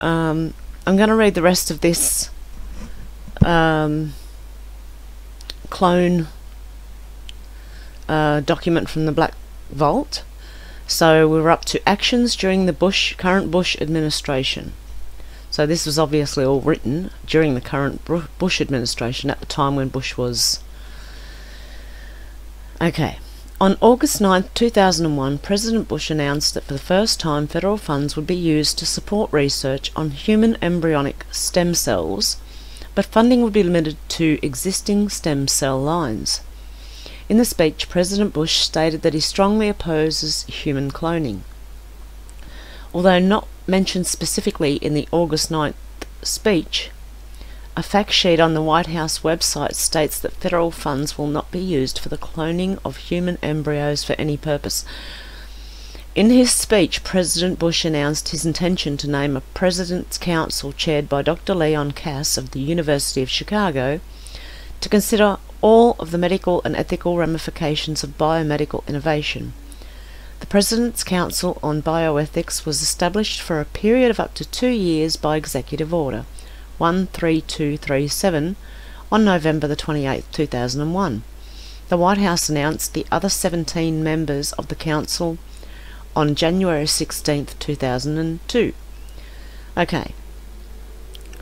I'm going to read the rest of this clone document from the Black Vault. So we're up to actions during the current Bush administration. So this was obviously all written during the current Bush administration, at the time when Bush was... Okay. On August 9, 2001, President Bush announced that for the first time federal funds would be used to support research on human embryonic stem cells, but funding would be limited to existing stem cell lines. In the speech, President Bush stated that he strongly opposes human cloning. Although not mentioned specifically in the August 9th speech, a fact sheet on the White House website states that federal funds will not be used for the cloning of human embryos for any purpose. In his speech, President Bush announced his intention to name a President's Council chaired by Dr. Leon Kass of the University of Chicago to consider all of the medical and ethical ramifications of biomedical innovation. The President's Council on Bioethics was established for a period of up to 2 years by Executive Order 13237 on November the 28th, 2001. The White House announced the other 17 members of the Council on January 16th, 2002. Okay,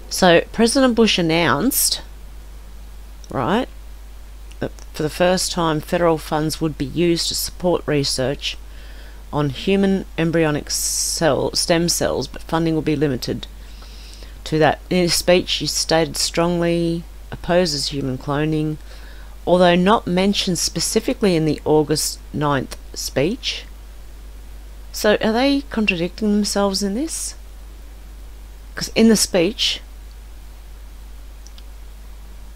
so President Bush announced, right, that for the first time federal funds would be used to support research on human embryonic stem cells, but funding will be limited to that. In his speech, he stated strongly opposes human cloning, although not mentioned specifically in the August 9th speech. So are they contradicting themselves in this? Because in the speech,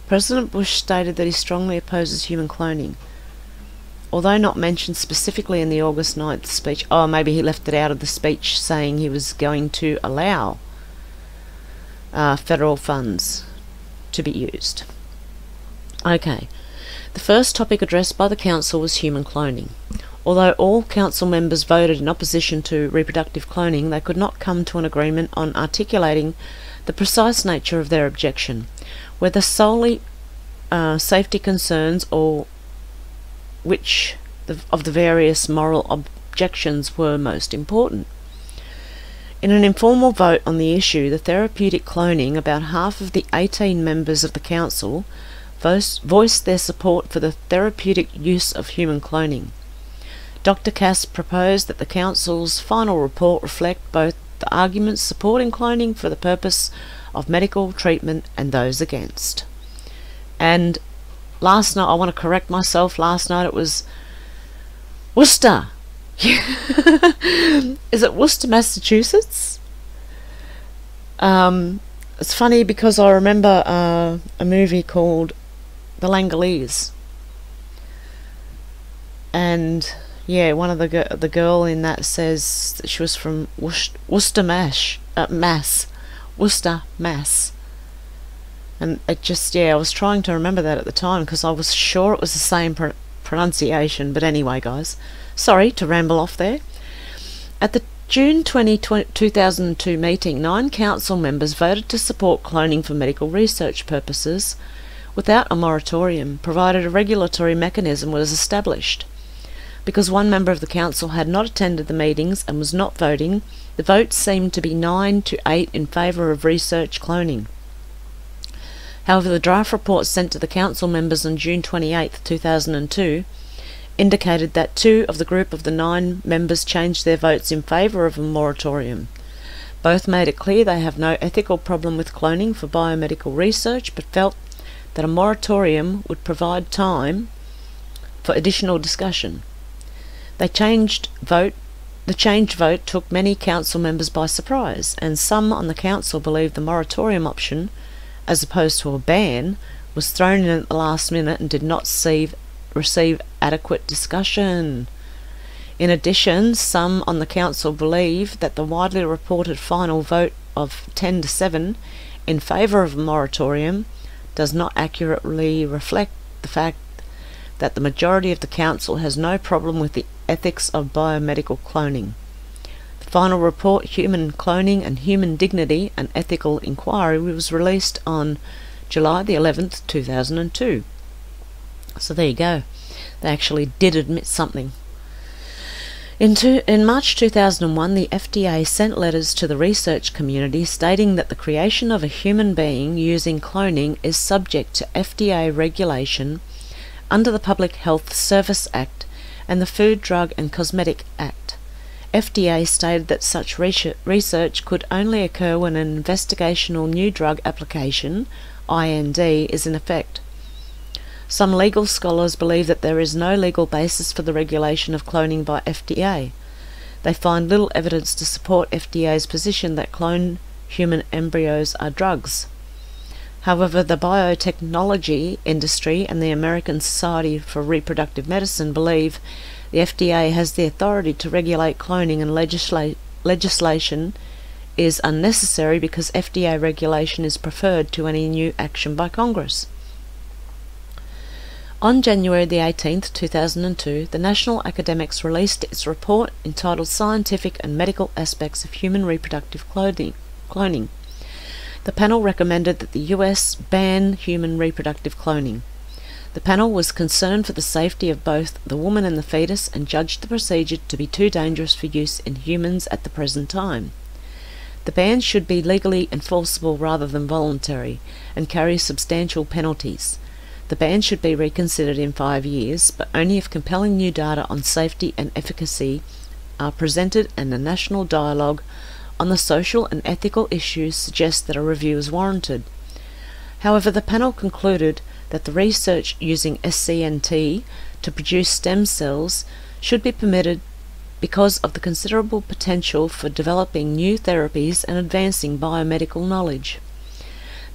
President Bush stated that he strongly opposes human cloning, although not mentioned specifically in the August 9th speech. Oh, maybe he left it out of the speech, saying he was going to allow federal funds to be used. Okay, the first topic addressed by the Council was human cloning. Although all Council members voted in opposition to reproductive cloning, they could not come to an agreement on articulating the precise nature of their objection, whether solely safety concerns or which of the various moral objections were most important. In an informal vote on the issue, the therapeutic cloning, about half of the 18 members of the Council voiced their support for the therapeutic use of human cloning. Dr. Kass proposed that the Council's final report reflect both the arguments supporting cloning for the purpose of medical treatment and those against. And last night, I want to correct myself, last night it was Worcester. Is it Worcester, Massachusetts? It's funny because I remember a movie called The Langolese, and yeah, one of the girl in that says that she was from Worcester, Mass. Worcester, Mass. And it just, yeah, I was trying to remember that at the time because I was sure it was the same pronunciation. But anyway, guys, sorry to ramble off there. At the June 2002 meeting, 9 council members voted to support cloning for medical research purposes without a moratorium, provided a regulatory mechanism was established. Because one member of the council had not attended the meetings and was not voting, the vote seemed to be 9 to 8 in favour of research cloning. However, the draft report sent to the council members on June 28, 2002 indicated that 2 of the group of the 9 members changed their votes in favour of a moratorium. Both made it clear they have no ethical problem with cloning for biomedical research, but felt that a moratorium would provide time for additional discussion. The changed vote took many council members by surprise, and some on the council believed the moratorium option, as opposed to a ban, was thrown in at the last minute and did not receive adequate discussion. In addition, some on the council believe that the widely reported final vote of 10 to 7 in favour of a moratorium does not accurately reflect the fact that the majority of the council has no problem with the ethics of biomedical cloning. The final report, Human Cloning and Human Dignity, an Ethical Inquiry, was released on July the 11th, 2002. So there you go. They actually did admit something. In March 2001, the FDA sent letters to the research community stating that the creation of a human being using cloning is subject to FDA regulation under the Public Health Service Act and the Food, Drug and Cosmetic Act. FDA stated that such research could only occur when an investigational new drug application, IND, is in effect. Some legal scholars believe that there is no legal basis for the regulation of cloning by FDA. They find little evidence to support FDA's position that cloned human embryos are drugs. However, the biotechnology industry and the American Society for Reproductive Medicine believe the FDA has the authority to regulate cloning, and legislation is unnecessary because FDA regulation is preferred to any new action by Congress. On January the 18th, 2002, the National Academics released its report entitled Scientific and Medical Aspects of Human Reproductive Cloning. The panel recommended that the US ban human reproductive cloning. The panel was concerned for the safety of both the woman and the fetus and judged the procedure to be too dangerous for use in humans at the present time. The ban should be legally enforceable rather than voluntary and carry substantial penalties. The ban should be reconsidered in 5 years, but only if compelling new data on safety and efficacy are presented and a national dialogue on the social and ethical issues suggests that a review is warranted. However, the panel concluded that the research using SCNT to produce stem cells should be permitted because of the considerable potential for developing new therapies and advancing biomedical knowledge.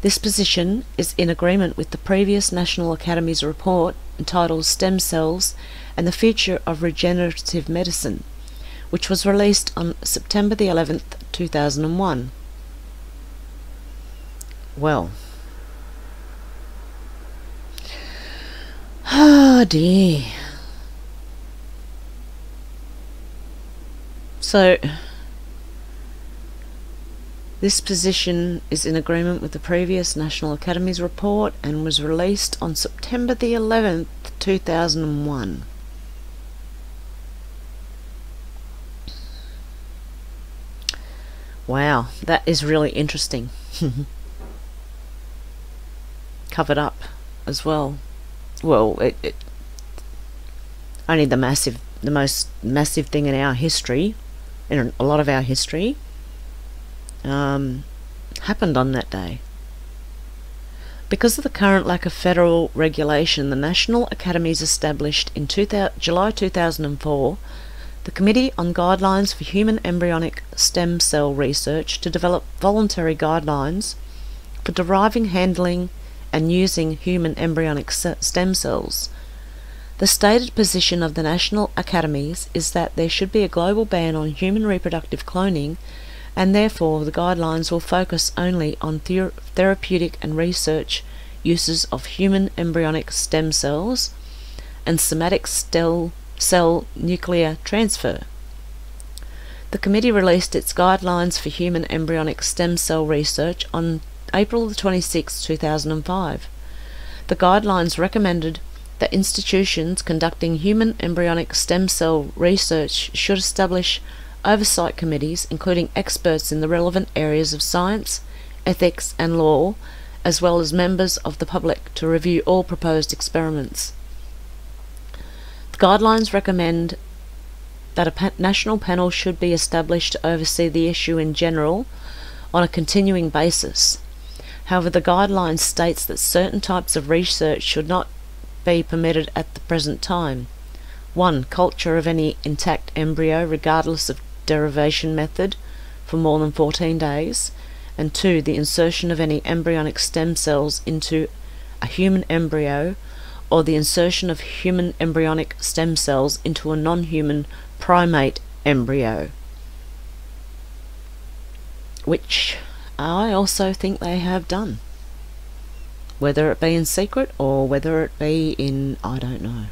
This position is in agreement with the previous National Academy's report entitled Stem Cells and the Future of Regenerative Medicine, which was released on September the 11th, 2001. Well. Oh dear. So, this position is in agreement with the previous National Academy's report and was released on September the 11th, 2001. Wow, that is really interesting. Covered up as well. Well, it only the most massive thing in our history, in a lot of our history, happened on that day. Because of the current lack of federal regulation, the National Academies established in July 2004 the Committee on Guidelines for Human Embryonic Stem Cell Research to develop voluntary guidelines for deriving, handling, and using human embryonic stem cells. The stated position of the National Academies is that there should be a global ban on human reproductive cloning, and therefore the guidelines will focus only on therapeutic and research uses of human embryonic stem cells and somatic cell nuclear transfer. The committee released its guidelines for human embryonic stem cell research on April 26, 2005. The guidelines recommended that institutions conducting human embryonic stem cell research should establish oversight committees, including experts in the relevant areas of science, ethics, and law, as well as members of the public to review all proposed experiments. The guidelines recommend that a national panel should be established to oversee the issue in general on a continuing basis. However, the guidelines states that certain types of research should not be permitted at the present time. 1. Culture of any intact embryo regardless of derivation method for more than 14 days, and 2. The insertion of any embryonic stem cells into a human embryo, or the insertion of human embryonic stem cells into a non-human primate embryo, which I also think they have done, whether it be in secret or whether it be in, I don't know.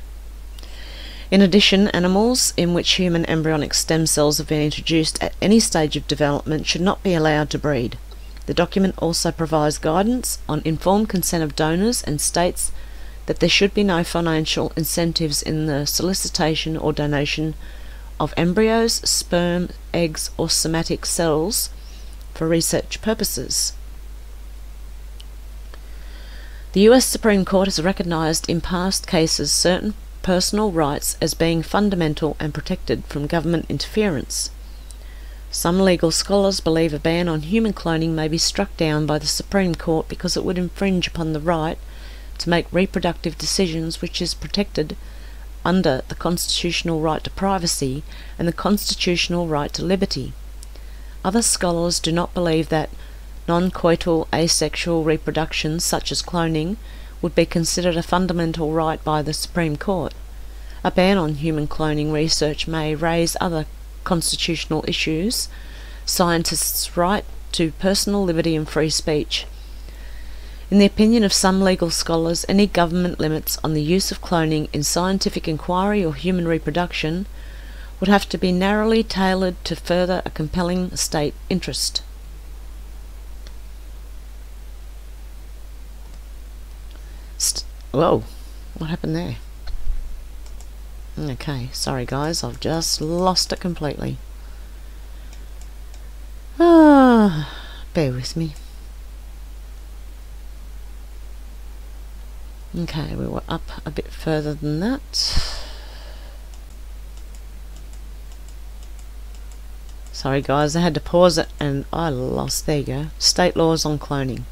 In addition, animals in which human embryonic stem cells have been introduced at any stage of development should not be allowed to breed. The document also provides guidance on informed consent of donors and states that there should be no financial incentives in the solicitation or donation of embryos, sperm, eggs, or somatic cells for research purposes. The US Supreme Court has recognized in past cases certain personal rights as being fundamental and protected from government interference. Some legal scholars believe a ban on human cloning may be struck down by the Supreme Court because it would infringe upon the right to make reproductive decisions, which is protected under the constitutional right to privacy and the constitutional right to liberty. Other scholars do not believe that non-coital asexual reproduction, such as cloning, would be considered a fundamental right by the Supreme Court. A ban on human cloning research may raise other constitutional issues, scientists' right to personal liberty and free speech. In the opinion of some legal scholars, any government limits on the use of cloning in scientific inquiry or human reproduction would have to be narrowly tailored to further a compelling state interest. Whoa, what happened there? Okay, sorry guys, I've just lost it completely. Bear with me. Okay, we were up a bit further than that. Sorry guys, I had to pause it and I lost. There you go. State laws on cloning.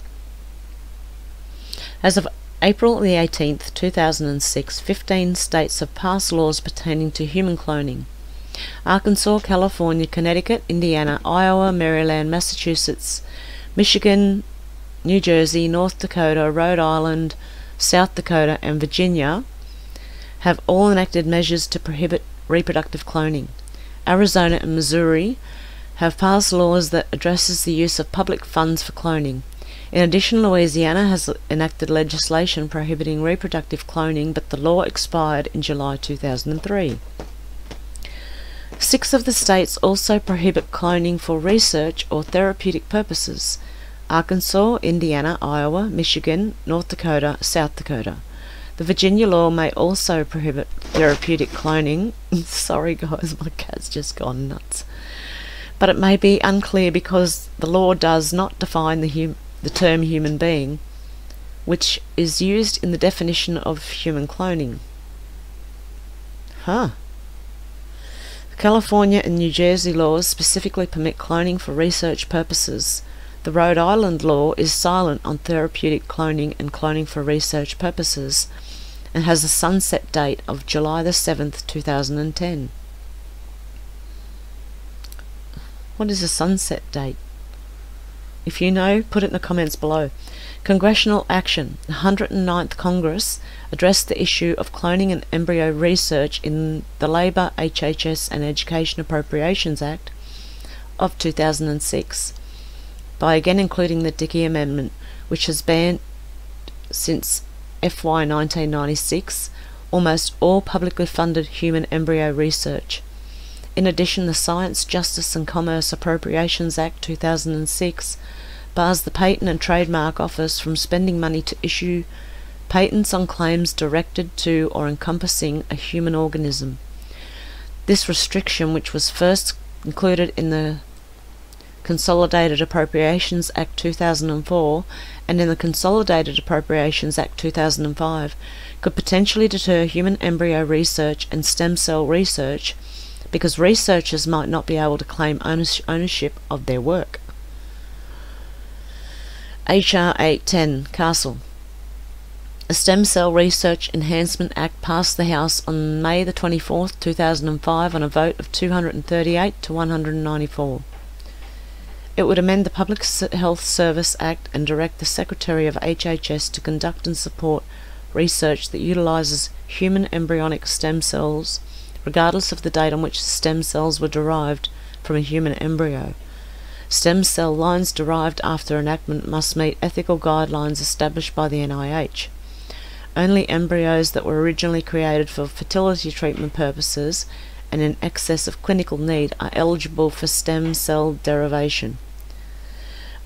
As of April the 18th, 2006, 15 states have passed laws pertaining to human cloning. Arkansas, California, Connecticut, Indiana, Iowa, Maryland, Massachusetts, Michigan, New Jersey, North Dakota, Rhode Island, South Dakota, and Virginia have all enacted measures to prohibit reproductive cloning. Arizona and Missouri have passed laws that addresses the use of public funds for cloning. In addition, Louisiana has enacted legislation prohibiting reproductive cloning, but the law expired in July 2003. 6 of the states also prohibit cloning for research or therapeutic purposes: Arkansas, Indiana, Iowa, Michigan, North Dakota, South Dakota. The Virginia law may also prohibit therapeutic cloning. Sorry guys, my cat's just gone nuts. But it may be unclear because the law does not define the term human being, which is used in the definition of human cloning. The California and New Jersey laws specifically permit cloning for research purposes. The Rhode Island law is silent on therapeutic cloning and cloning for research purposes, and has a sunset date of July the 7th, 2010. What is a sunset date? If you know, put it in the comments below. Congressional action. The 109th Congress addressed the issue of cloning and embryo research in the Labour, HHS and Education Appropriations Act of 2006 by again including the Dickey Amendment, which has banned since FY 1996 almost all publicly funded human embryo research. In addition, the Science, Justice and Commerce Appropriations Act 2006 bars the Patent and Trademark Office from spending money to issue patents on claims directed to or encompassing a human organism. This restriction, which was first included in the Consolidated Appropriations Act 2004 and in the Consolidated Appropriations Act 2005, could potentially deter human embryo research and stem cell research because researchers might not be able to claim ownership of their work. HR 810, Castle. A Stem Cell Research Enhancement Act passed the House on May the 24th, 2005 on a vote of 238 to 194. It would amend the Public Health Service Act and direct the Secretary of HHS to conduct and support research that utilises human embryonic stem cells, regardless of the date on which the stem cells were derived from a human embryo. Stem cell lines derived after enactment must meet ethical guidelines established by the NIH. Only embryos that were originally created for fertility treatment purposes and in excess of clinical need are eligible for stem cell derivation.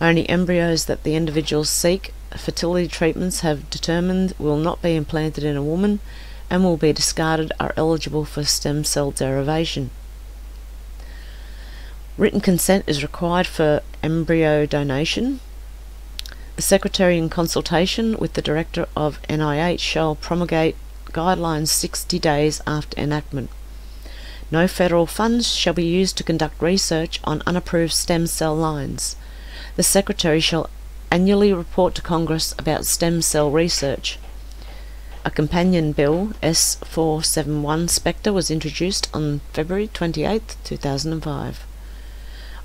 Only embryos that the individuals seek fertility treatments have determined will not be implanted in a woman and will be discarded are eligible for stem cell derivation. Written consent is required for embryo donation. The Secretary, in consultation with the Director of NIH, shall promulgate guidelines 60 days after enactment. No federal funds shall be used to conduct research on unapproved stem cell lines. The Secretary shall annually report to Congress about stem cell research. A companion bill, S471 Spectre, was introduced on February 28, 2005.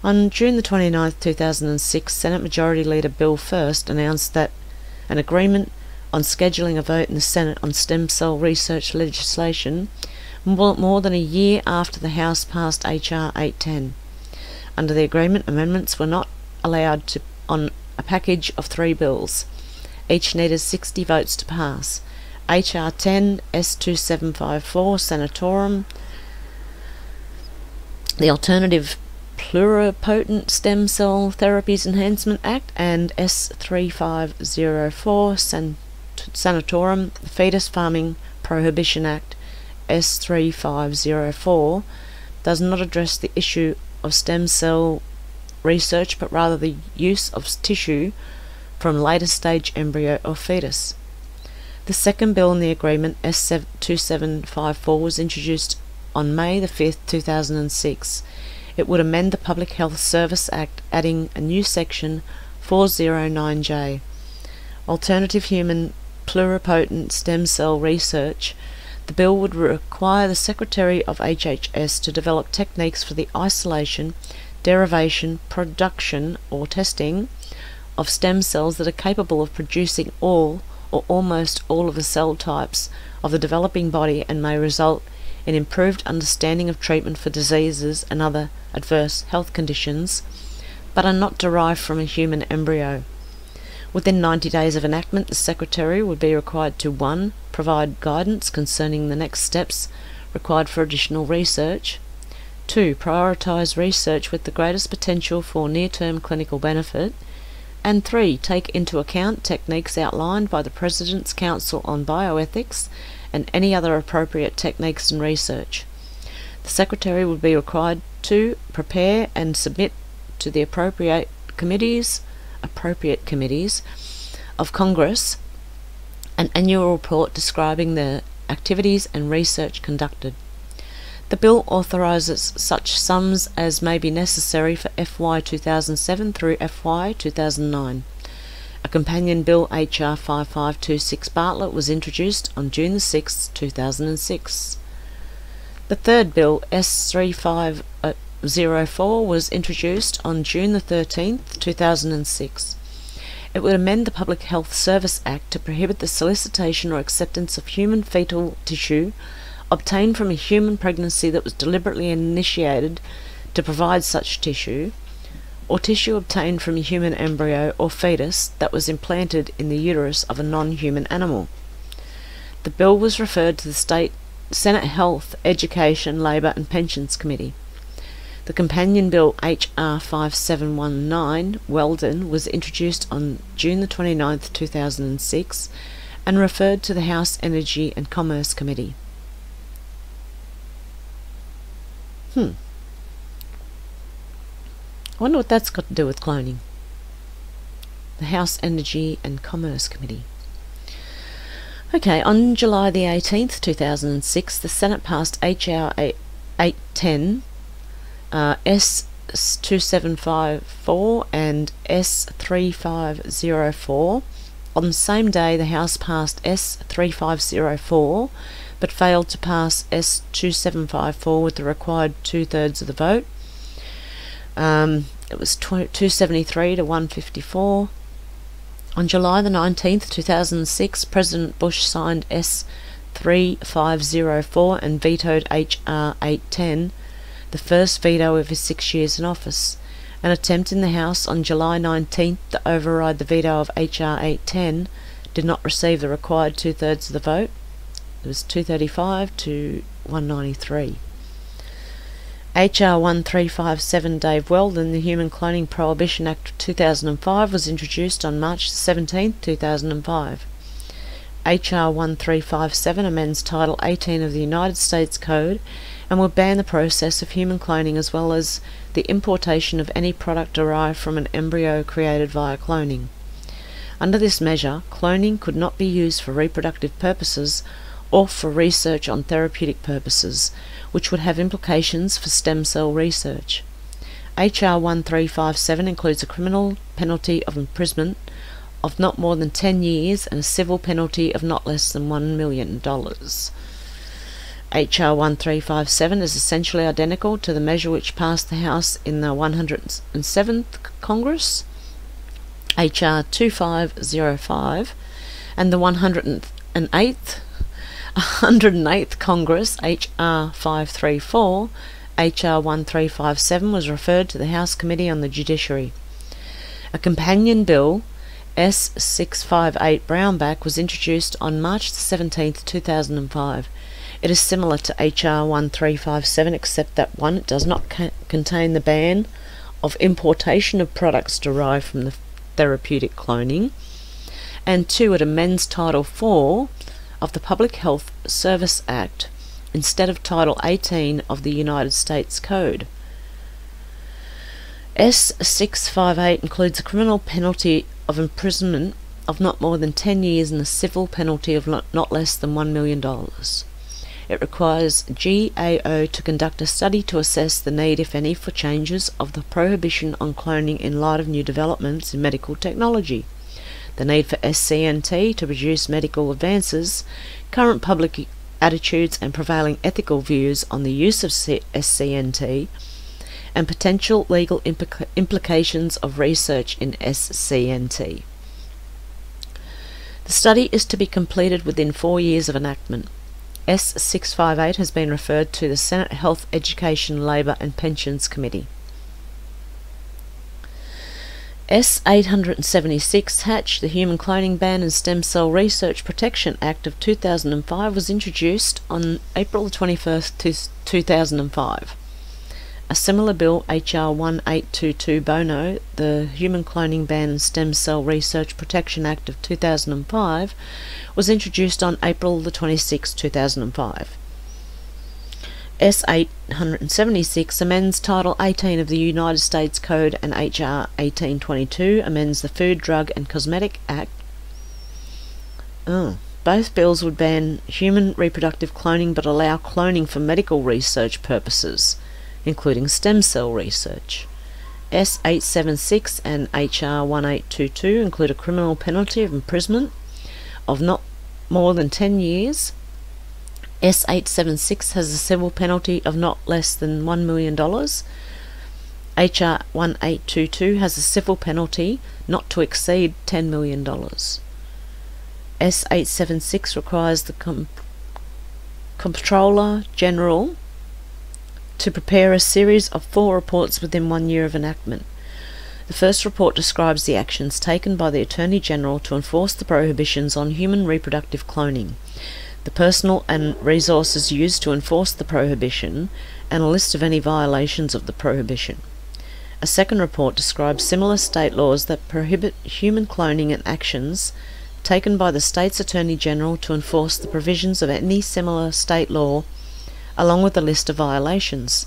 On June 29, 2006, Senate Majority Leader Bill First announced that an agreement on scheduling a vote in the Senate on stem cell research legislation more than a year after the House passed H.R. 810. Under the agreement, amendments were not allowed on a package of 3 bills. Each needed 60 votes to pass. H.R. 10 S2754 Sanatorum, the Alternative Pluripotent Stem Cell Therapies Enhancement Act, and S3504 Sanatorum, the Fetus Farming Prohibition Act, S3504, does not address the issue of stem cell research but rather the use of tissue from later stage embryo or fetus. The second bill in the agreement, S2754, was introduced on May 5, 2006. It would amend the Public Health Service Act, adding a new section 409J. Alternative human pluripotent stem cell research. The bill would require the Secretary of HHS to develop techniques for the isolation, derivation, production, or testing of stem cells that are capable of producing all or almost all of the cell types of the developing body and may result in improved understanding of treatment for diseases and other adverse health conditions, but are not derived from a human embryo. Within 90 days of enactment, the Secretary would be required to 1. Provide guidance concerning the next steps required for additional research, 2. Prioritise research with the greatest potential for near-term clinical benefit, and 3. Take into account techniques outlined by the President's Council on Bioethics and any other appropriate techniques and research. The Secretary would be required to prepare and submit to the appropriate committees of Congress an annual report describing the activities and research conducted. The bill authorises such sums as may be necessary for FY 2007 through FY 2009. A companion bill, H.R. 5526 Bartlett, was introduced on June 6, 2006. The third bill, S3504, was introduced on June 13, 2006. It would amend the Public Health Service Act to prohibit the solicitation or acceptance of human fetal tissue obtained from a human pregnancy that was deliberately initiated to provide such tissue, or tissue obtained from a human embryo or fetus that was implanted in the uterus of a non-human animal. The bill was referred to the Senate Health, Education, Labour and Pensions Committee. The companion bill H.R. 5719, Weldon, was introduced on June 29, 2006 and referred to the House Energy and Commerce Committee. I wonder what that's got to do with cloning. The House Energy and Commerce Committee. Okay, on July the 18th, 2006, the Senate passed H.R. 810, S2754 and S3504. On the same day, the House passed S3504, but failed to pass S2754 with the required 2/3 of the vote. It was 273 to 154. On July the 19th, 2006, President Bush signed S3504 and vetoed H.R. 810, the first veto of his 6 years in office. An attempt in the House on July 19th to override the veto of H.R. 810 did not receive the required 2/3 of the vote. It was 235 to 193. HR 1357 Dave Weldon, the Human Cloning Prohibition Act of 2005, was introduced on March 17, 2005. HR 1357 amends Title 18 of the United States Code and will ban the process of human cloning as well as the importation of any product derived from an embryo created via cloning. Under this measure, cloning could not be used for reproductive purposes or for research on therapeutic purposes, which would have implications for stem cell research. HR 1357 includes a criminal penalty of imprisonment of not more than 10 years and a civil penalty of not less than $1 million. HR 1357 is essentially identical to the measure which passed the House in the 107th Congress, HR 2505, and the 108th Congress, HR 534. HR 1357 was referred to the House Committee on the Judiciary. A companion bill, S658 Brownback, was introduced on March 17, 2005. It is similar to HR 1357 except that 1. It does not contain the ban of importation of products derived from the therapeutic cloning, and 2. It amends Title 4 of the Public Health Service Act instead of Title 18 of the United States Code. S658 includes a criminal penalty of imprisonment of not more than 10 years and a civil penalty of not less than $1 million. It requires GAO to conduct a study to assess the need, if any, for changes of the prohibition on cloning in light of new developments in medical technology, the need for SCNT to produce medical advances, current public attitudes and prevailing ethical views on the use of SCNT, and potential legal implications of research in SCNT. The study is to be completed within 4 years of enactment. S658 has been referred to the Senate Health, Education, Labour and Pensions Committee. S876 Hatch, the Human Cloning Ban and Stem Cell Research Protection Act of 2005, was introduced on April 21, 2005. A similar bill, HR 1822 Bono, the Human Cloning Ban and Stem Cell Research Protection Act of 2005, was introduced on April 26, 2005. S876 amends Title 18 of the United States Code, and HR 1822 amends the Food, Drug and Cosmetic Act. Both bills would ban human reproductive cloning but allow cloning for medical research purposes, including stem cell research. S876 and HR 1822 include a criminal penalty of imprisonment of not more than 10 years. S876 has a civil penalty of not less than $1 million. HR 1822 has a civil penalty not to exceed $10 million. S876 requires the Comptroller General to prepare a series of 4 reports within 1 year of enactment. The first report describes the actions taken by the Attorney General to enforce the prohibitions on human reproductive cloning, the personnel and resources used to enforce the prohibition, and a list of any violations of the prohibition. A second report describes similar state laws that prohibit human cloning and actions taken by the state's Attorney General to enforce the provisions of any similar state law, along with a list of violations.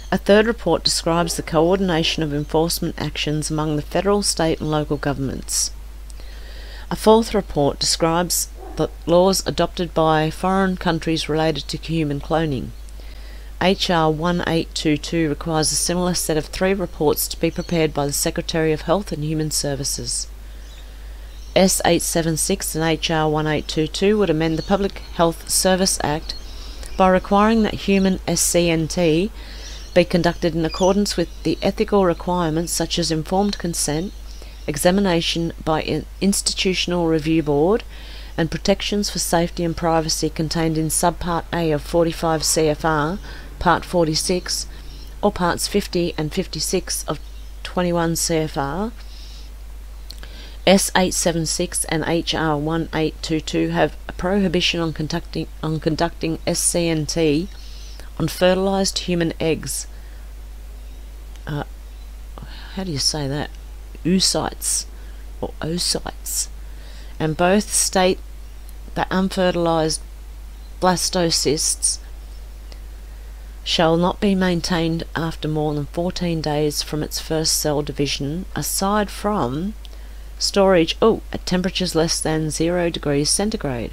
A third report describes the coordination of enforcement actions among the federal, state and local governments. A fourth report describes the laws adopted by foreign countries related to human cloning. HR 1822 requires a similar set of 3 reports to be prepared by the Secretary of Health and Human Services. S876 and HR 1822 would amend the Public Health Service Act by requiring that human SCNT be conducted in accordance with the ethical requirements such as informed consent, examination by an institutional review board, and protections for safety and privacy contained in Subpart A of 45 CFR, Part 46, or Parts 50 and 56 of 21 CFR. S876 and HR1822 have a prohibition on conducting SCNT on fertilised human eggs. How do you say that? Oocytes or oocytes, and both state that unfertilised blastocysts shall not be maintained after more than 14 days from its first cell division, aside from storage at temperatures less than 0 degrees centigrade.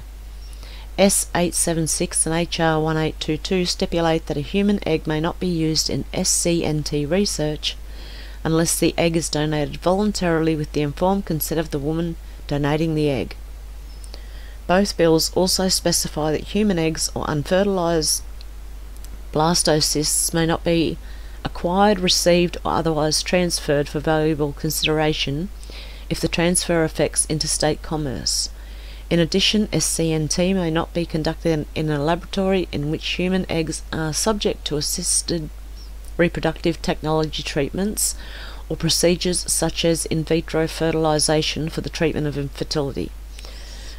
S876 and HR1822 stipulate that a human egg may not be used in SCNT research unless the egg is donated voluntarily with the informed consent of the woman donating the egg. Both bills also specify that human eggs or unfertilised blastocysts may not be acquired, received, or otherwise transferred for valuable consideration if the transfer affects interstate commerce. In addition, SCNT may not be conducted in a laboratory in which human eggs are subject to assisted reproductive technology treatments or procedures such as in vitro fertilisation for the treatment of infertility.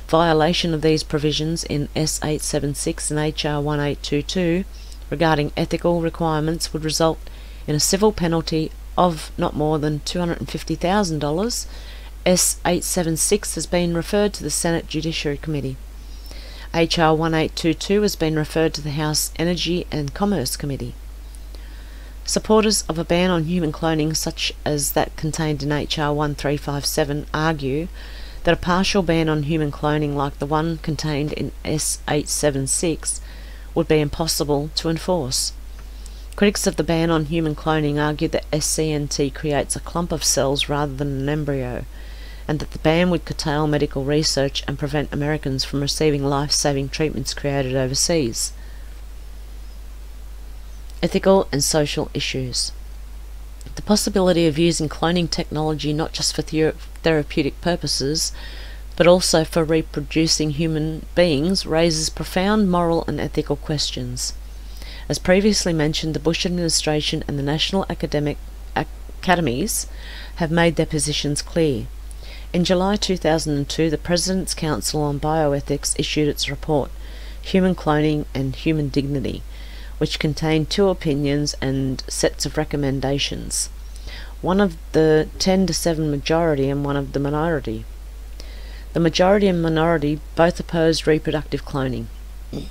Violation of these provisions in S876 and HR1822 regarding ethical requirements would result in a civil penalty of not more than $250,000. S876 has been referred to the Senate Judiciary Committee. HR1822 has been referred to the House Energy and Commerce Committee. Supporters of a ban on human cloning, such as that contained in HR1357, argue that a partial ban on human cloning like the one contained in S876 would be impossible to enforce. Critics of the ban on human cloning argue that SCNT creates a clump of cells rather than an embryo, and that the ban would curtail medical research and prevent Americans from receiving life-saving treatments created overseas. Ethical and social issues. The possibility of using cloning technology not just for therapeutic purposes, but also for reproducing human beings raises profound moral and ethical questions. As previously mentioned, the Bush administration and the national academies have made their positions clear. In July 2002, the President's Council on Bioethics issued its report, Human Cloning and Human Dignity, which contained 2 opinions and sets of recommendations, one of the 10-7 majority and one of the minority. The majority and minority both opposed reproductive cloning. It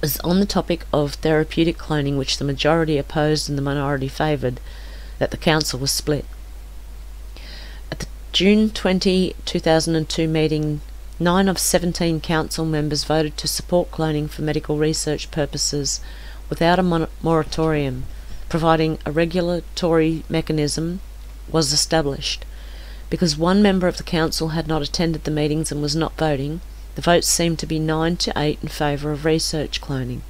was on the topic of therapeutic cloning, which the majority opposed and the minority favoured, that the council was split. At the June 20, 2002 meeting, 9 of 17 council members voted to support cloning for medical research purposes without a moratorium, providing a regulatory mechanism was established. Because one member of the council had not attended the meetings and was not voting, the votes seemed to be 9-8 in favour of research cloning.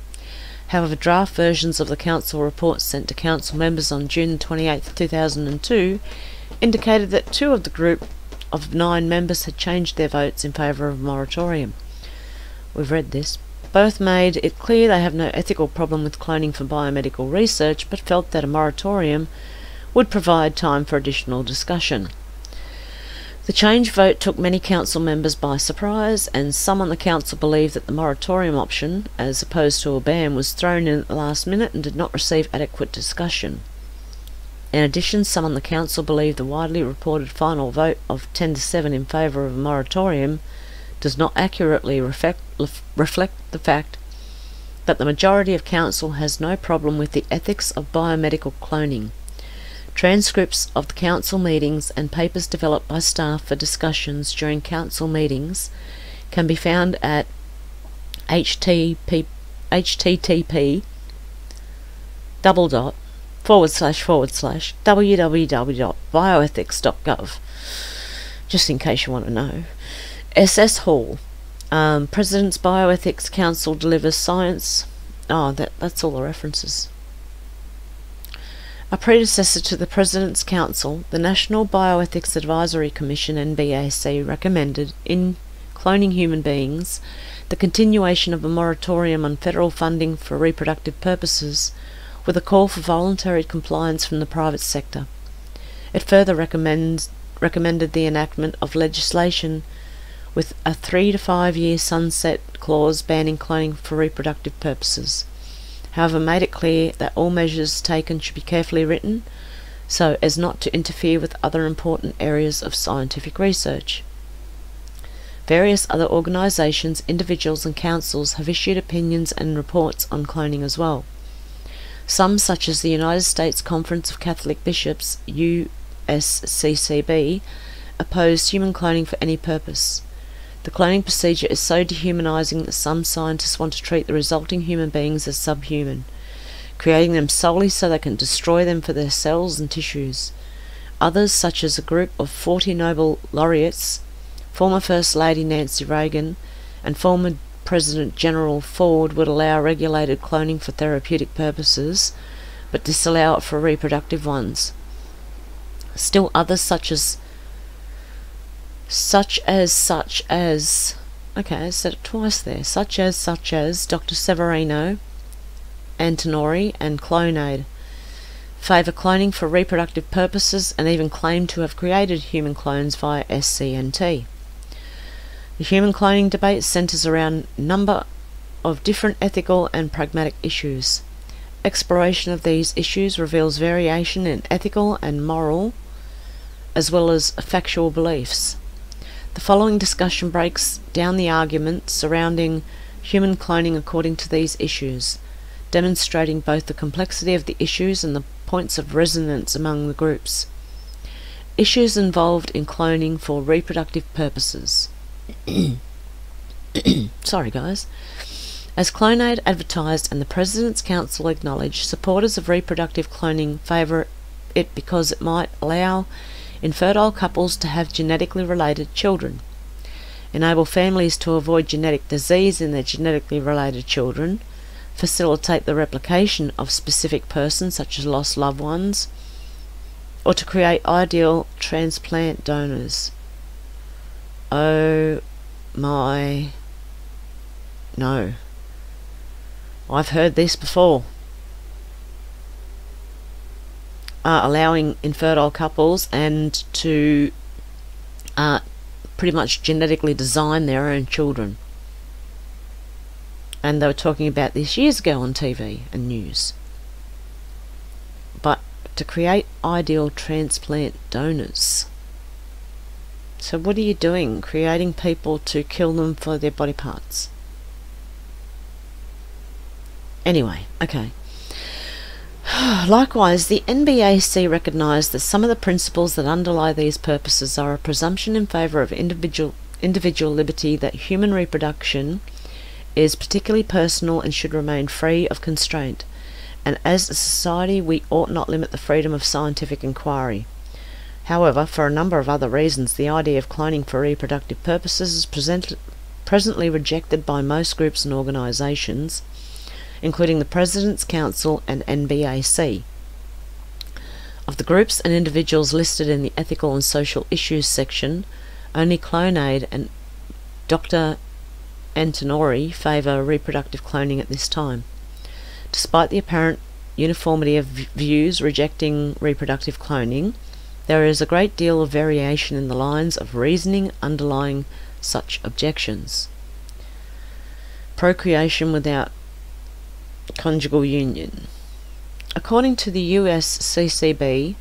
However, draft versions of the council report sent to council members on June 28, 2002 indicated that 2 of the group of 9 members had changed their votes in favour of a moratorium. We've read this. Both made it clear they have no ethical problem with cloning for biomedical research, but felt that a moratorium would provide time for additional discussion. The change vote took many council members by surprise, and some on the council believed that the moratorium option, as opposed to a ban, was thrown in at the last minute and did not receive adequate discussion. In addition, some on the council believed the widely reported final vote of 10-7 in favour of a moratorium does not accurately reflect the fact that the majority of council has no problem with the ethics of biomedical cloning. Transcripts of the council meetings and papers developed by staff for discussions during council meetings can be found at http://www.bioethics.gov, just in case you want to know. SS Hall, President's Bioethics Council delivers science. That's all the references. A predecessor to the President's Council, the National Bioethics Advisory Commission (NBAC) recommended, in Cloning Human Beings, the continuation of a moratorium on federal funding for reproductive purposes, with a call for voluntary compliance from the private sector. It further recommended recommended the enactment of legislation with a 3 to 5 year sunset clause banning cloning for reproductive purposes. However, made it clear that all measures taken should be carefully written so as not to interfere with other important areas of scientific research. Various other organisations, individuals and councils have issued opinions and reports on cloning as well. Some, such as the United States Conference of Catholic Bishops, USCCB, oppose human cloning for any purpose. The cloning procedure is so dehumanising that some scientists want to treat the resulting human beings as subhuman, creating them solely so they can destroy them for their cells and tissues. Others, such as a group of 40 Nobel laureates, former First Lady Nancy Reagan, and former President Gerald Ford, would allow regulated cloning for therapeutic purposes, but disallow it for reproductive ones. Still others, such as okay, I said it twice there, such as Dr. Severino, Antonori, and Clonaid, favour cloning for reproductive purposes and even claim to have created human clones via SCNT. The human cloning debate centres around a number of different ethical and pragmatic issues. Exploration of these issues reveals variation in ethical and moral, as well as factual beliefs. The following discussion breaks down the arguments surrounding human cloning according to these issues, demonstrating both the complexity of the issues and the points of resonance among the groups. Issues involved in cloning for reproductive purposes. Sorry guys. As Clonaid advertised and the President's Council acknowledged, supporters of reproductive cloning favour it because it might allow infertile couples to have genetically related children, enable families to avoid genetic disease in their genetically related children, facilitate the replication of specific persons such as lost loved ones, or to create ideal transplant donors. Oh my, no. I've heard this before. Allowing infertile couples and to pretty much genetically design their own children. And they were talking about this years ago on TV and news. But to create ideal transplant donors. So what are you doing? Creating people to kill them for their body parts? Anyway, okay. Likewise, the NBAC recognised that some of the principles that underlie these purposes are a presumption in favour of individual liberty, that human reproduction is particularly personal and should remain free of constraint, and as a society we ought not limit the freedom of scientific inquiry. However, for a number of other reasons, the idea of cloning for reproductive purposes is presently rejected by most groups and organisations, including the President's Council and NBAC. Of the groups and individuals listed in the Ethical and Social Issues section, only Clonaid and Dr. Antonori favour reproductive cloning at this time. Despite the apparent uniformity of views rejecting reproductive cloning, there is a great deal of variation in the lines of reasoning underlying such objections. Procreation without conjugal union. According to the USCCB,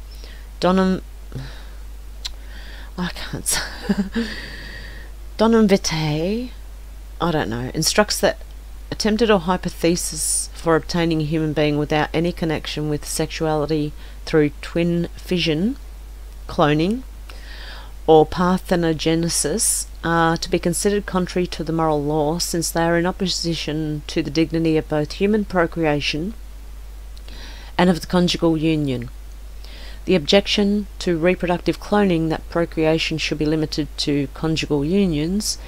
Donenvite, I don't know, instructs that attempted or hypothesis for obtaining a human being without any connection with sexuality through twin fission, cloning, or parthenogenesis are to be considered contrary to the moral law, since they are in opposition to the dignity of both human procreation and of the conjugal union. The objection to reproductive cloning, that procreation should be limited to conjugal unions,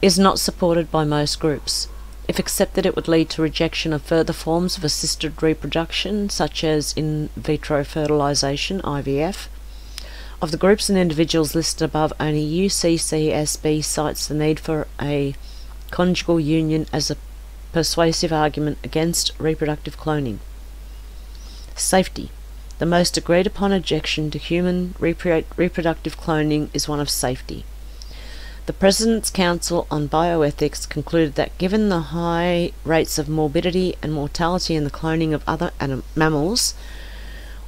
is not supported by most groups. If accepted, it would lead to rejection of further forms of assisted reproduction, such as in vitro fertilization, IVF. Of the groups and individuals listed above, only UCCSB cites the need for a conjugal union as a persuasive argument against reproductive cloning. Safety. The most agreed upon objection to human reproductive cloning is one of safety. The President's Council on Bioethics concluded that given the high rates of morbidity and mortality in the cloning of other mammals,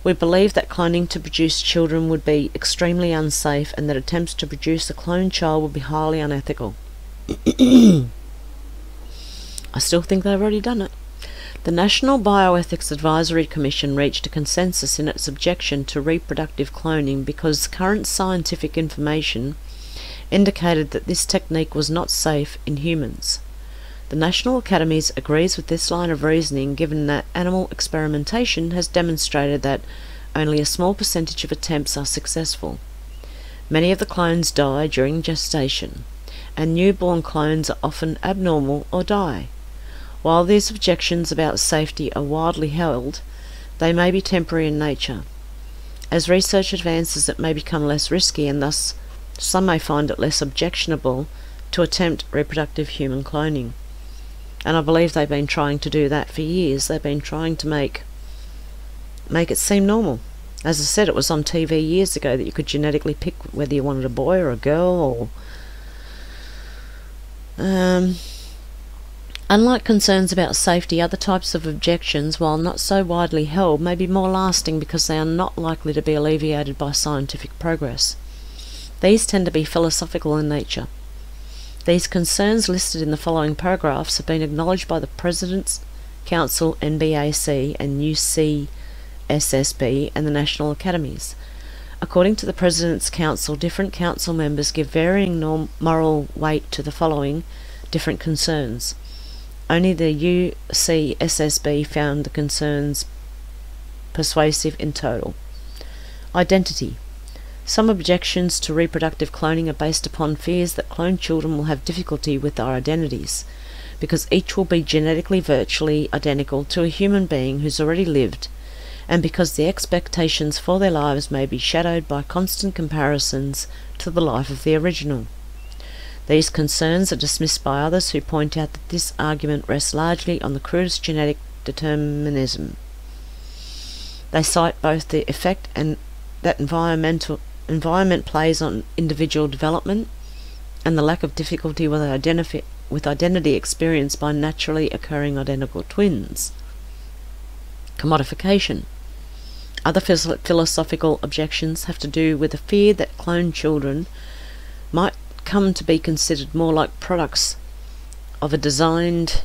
we believe that cloning to produce children would be extremely unsafe and that attempts to produce a cloned child would be highly unethical. I still think they've already done it. The National Bioethics Advisory Commission reached a consensus in its objection to reproductive cloning because current scientific information indicated that this technique was not safe in humans. The National Academies agrees with this line of reasoning given that animal experimentation has demonstrated that only a small percentage of attempts are successful. Many of the clones die during gestation, and newborn clones are often abnormal or die. While these objections about safety are widely held, they may be temporary in nature. As research advances, it may become less risky, and thus some may find it less objectionable to attempt reproductive human cloning. And I believe they've been trying to do that for years. They've been trying to make it seem normal. As I said, it was on TV years ago that you could genetically pick whether you wanted a boy or a girl, or unlike concerns about safety, other types of objections, while not so widely held, may be more lasting because they are not likely to be alleviated by scientific progress. These tend to be philosophical in nature. These concerns listed in the following paragraphs have been acknowledged by the President's Council, NBAC, and UCSSB, and the National Academies. According to the President's Council, different council members give varying moral weight to the following different concerns. Only the UCSSB found the concerns persuasive in total. Identity. Some objections to reproductive cloning are based upon fears that cloned children will have difficulty with their identities, because each will be genetically virtually identical to a human being who's already lived, and because the expectations for their lives may be shadowed by constant comparisons to the life of the original. These concerns are dismissed by others who point out that this argument rests largely on the crudest genetic determinism. They cite both the effect and that environment plays on individual development, and the lack of difficulty with identity experienced by naturally occurring identical twins. Commodification. Other philosophical objections have to do with the fear that cloned children might come to be considered more like products of a designed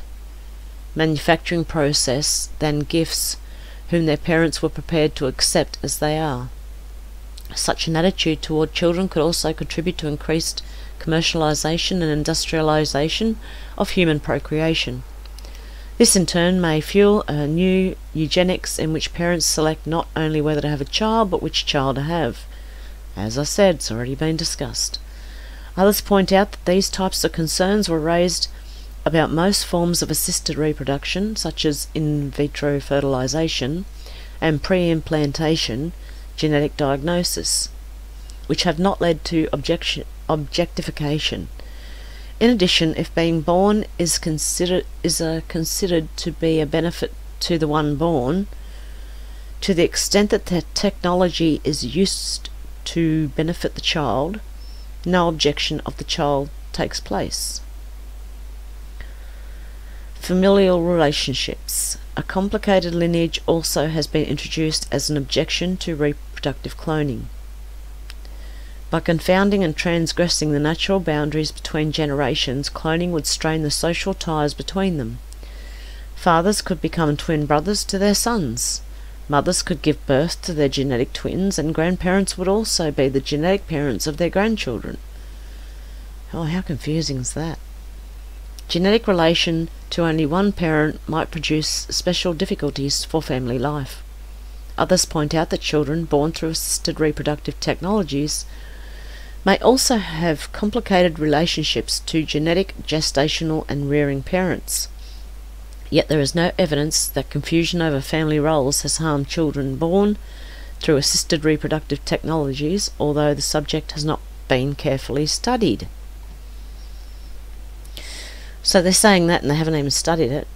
manufacturing process than gifts whom their parents were prepared to accept as they are. Such an attitude toward children could also contribute to increased commercialization and industrialization of human procreation. This in turn may fuel a new eugenics in which parents select not only whether to have a child but which child to have. As I said, it's already been discussed. Others point out that these types of concerns were raised about most forms of assisted reproduction, such as in vitro fertilization and pre-implantation genetic diagnosis, which have not led to objectification. In addition, if being born is considered to be a benefit to the one born, to the extent that the technology is used to benefit the child, no objection of the child takes place. Familial relationships. A complicated lineage also has been introduced as an objection to reproductive cloning. By confounding and transgressing the natural boundaries between generations, cloning would strain the social ties between them. Fathers could become twin brothers to their sons. Mothers could give birth to their genetic twins, and grandparents would also be the genetic parents of their grandchildren. Oh, how confusing is that? Genetic relation to only one parent might produce special difficulties for family life. Others point out that children born through assisted reproductive technologies may also have complicated relationships to genetic, gestational, and rearing parents. Yet there is no evidence that confusion over family roles has harmed children born through assisted reproductive technologies, although the subject has not been carefully studied. So they're saying that and they haven't even studied it.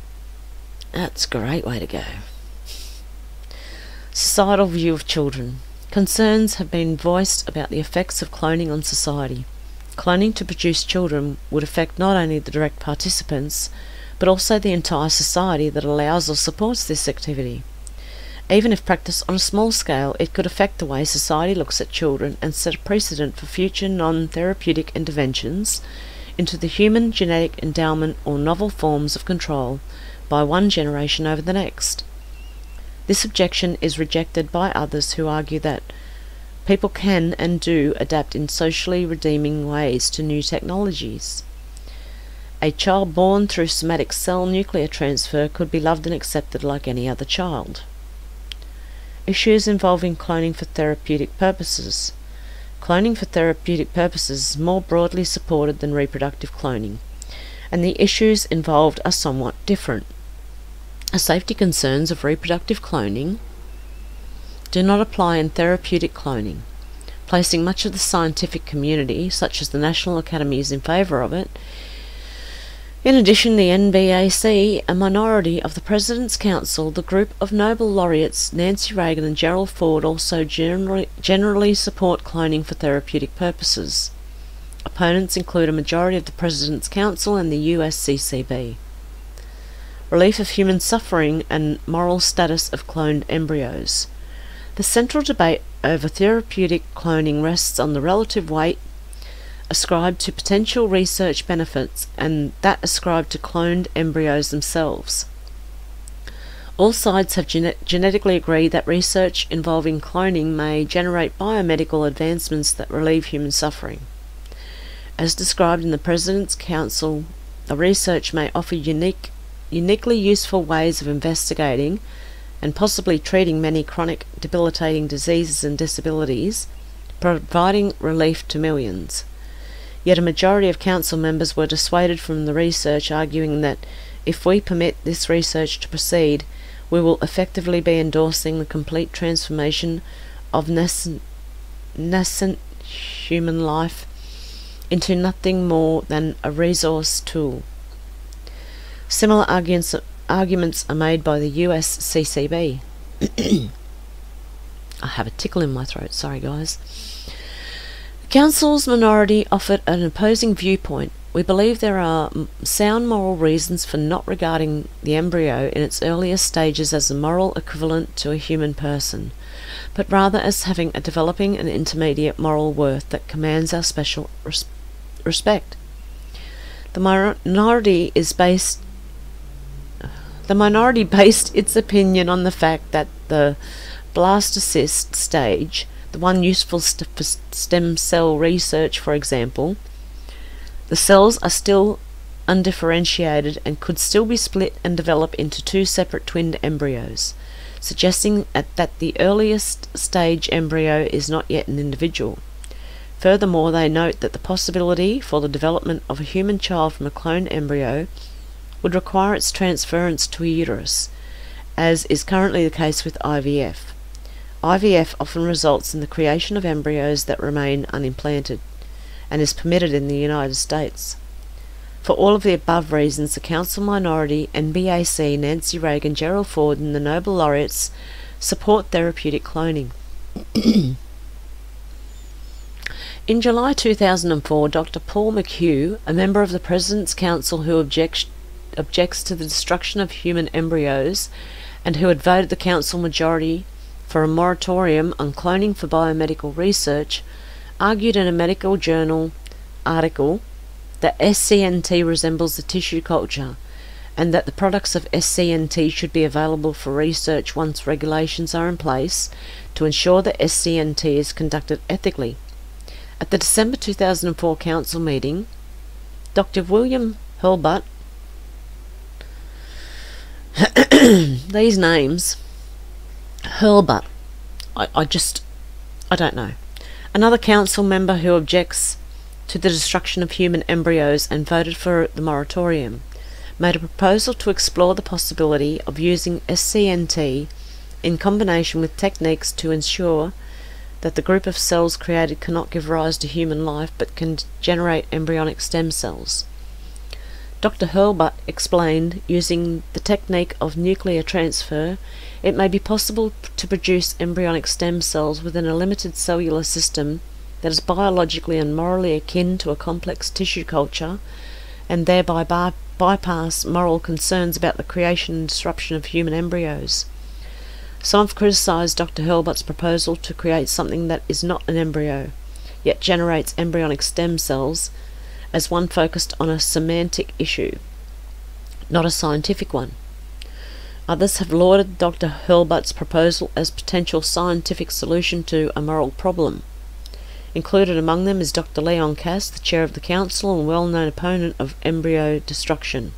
That's a great way to go. Societal view of children. Concerns have been voiced about the effects of cloning on society. Cloning to produce children would affect not only the direct participants, but also the entire society that allows or supports this activity. Even if practiced on a small scale, it could affect the way society looks at children and set a precedent for future non-therapeutic interventions into the human genetic endowment or novel forms of control by one generation over the next. This objection is rejected by others who argue that people can and do adapt in socially redeeming ways to new technologies. A child born through somatic cell nuclear transfer could be loved and accepted like any other child. Issues involving cloning for therapeutic purposes. Cloning for therapeutic purposes is more broadly supported than reproductive cloning, and the issues involved are somewhat different. The safety concerns of reproductive cloning do not apply in therapeutic cloning, placing much of the scientific community, such as the National Academies, in favour of it. In addition, the NBAC, a minority of the President's Council, the group of Nobel laureates Nancy Reagan and Gerald Ford, also generally support cloning for therapeutic purposes. Opponents include a majority of the President's Council and the USCCB. Relief of human suffering and moral status of cloned embryos. The central debate over therapeutic cloning rests on the relative weight ascribed to potential research benefits and that ascribed to cloned embryos themselves. All sides have genetically agreed that research involving cloning may generate biomedical advancements that relieve human suffering. As described in the President's Council, the research may offer uniquely useful ways of investigating and possibly treating many chronic debilitating diseases and disabilities, providing relief to millions. Yet a majority of council members were dissuaded from the research, arguing that if we permit this research to proceed, we will effectively be endorsing the complete transformation of nascent human life into nothing more than a resource tool. Similar arguments are made by the USCCB. I have a tickle in my throat, sorry guys. The Council's minority offered an opposing viewpoint. We believe there are sound moral reasons for not regarding the embryo in its earliest stages as a moral equivalent to a human person, but rather as having a developing and intermediate moral worth that commands our special respect. The minority based its opinion on the fact that the blastocyst stage, the one useful for stem cell research, for example, the cells are still undifferentiated and could still be split and develop into two separate twinned embryos, suggesting that the earliest stage embryo is not yet an individual. Furthermore, they note that the possibility for the development of a human child from a cloned embryo would require its transference to a uterus, as is currently the case with IVF. IVF often results in the creation of embryos that remain unimplanted, and is permitted in the United States. For all of the above reasons, the Council minority, NBAC, Nancy Reagan, Gerald Ford, and the Nobel laureates support therapeutic cloning. In July 2004, Dr. Paul McHugh, a member of the President's Council who objects to the destruction of human embryos and who had voted the Council majority for a moratorium on cloning for biomedical research, argued in a medical journal article that SCNT resembles the tissue culture and that the products of SCNT should be available for research once regulations are in place to ensure that SCNT is conducted ethically. At the December 2004 Council meeting, Dr. William Hurlbut, these names, Hurlbut, I don't know. Another council member who objects to the destruction of human embryos and voted for the moratorium, made a proposal to explore the possibility of using SCNT in combination with techniques to ensure that the group of cells created cannot give rise to human life but can generate embryonic stem cells. Dr. Hurlbut explained, using the technique of nuclear transfer, it may be possible to produce embryonic stem cells within a limited cellular system that is biologically and morally akin to a complex tissue culture, and thereby bypass moral concerns about the creation and disruption of human embryos. Some have criticised Dr. Hurlbut's proposal to create something that is not an embryo, yet generates embryonic stem cells, as one focused on a semantic issue, not a scientific one. Others have lauded Dr. Hurlbut's proposal as potential scientific solution to a moral problem. Included among them is Dr. Leon Cass, the chair of the council and well-known opponent of embryo destruction,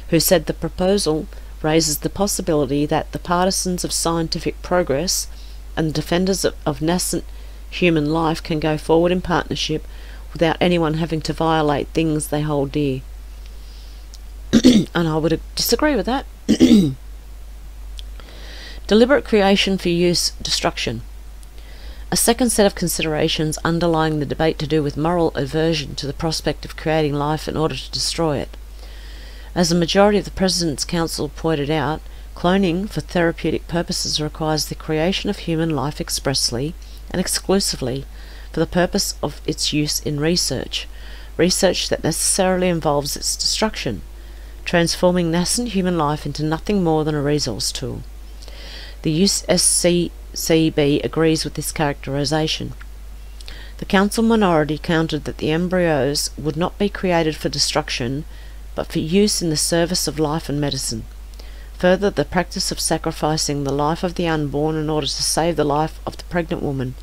who said the proposal raises the possibility that the partisans of scientific progress and the defenders of nascent human life can go forward in partnership without anyone having to violate things they hold dear. And I would disagree with that. Deliberate creation for use, destruction. A second set of considerations underlying the debate to do with moral aversion to the prospect of creating life in order to destroy it. As the majority of the President's Council pointed out, cloning for therapeutic purposes requires the creation of human life expressly and exclusively for the purpose of its use in research that necessarily involves its destruction, transforming nascent human life into nothing more than a resource tool. The USCCB agrees with this characterization. The council minority countered that the embryos would not be created for destruction, but for use in the service of life and medicine. Further, the practice of sacrificing the life of the unborn in order to save the life of the pregnant woman,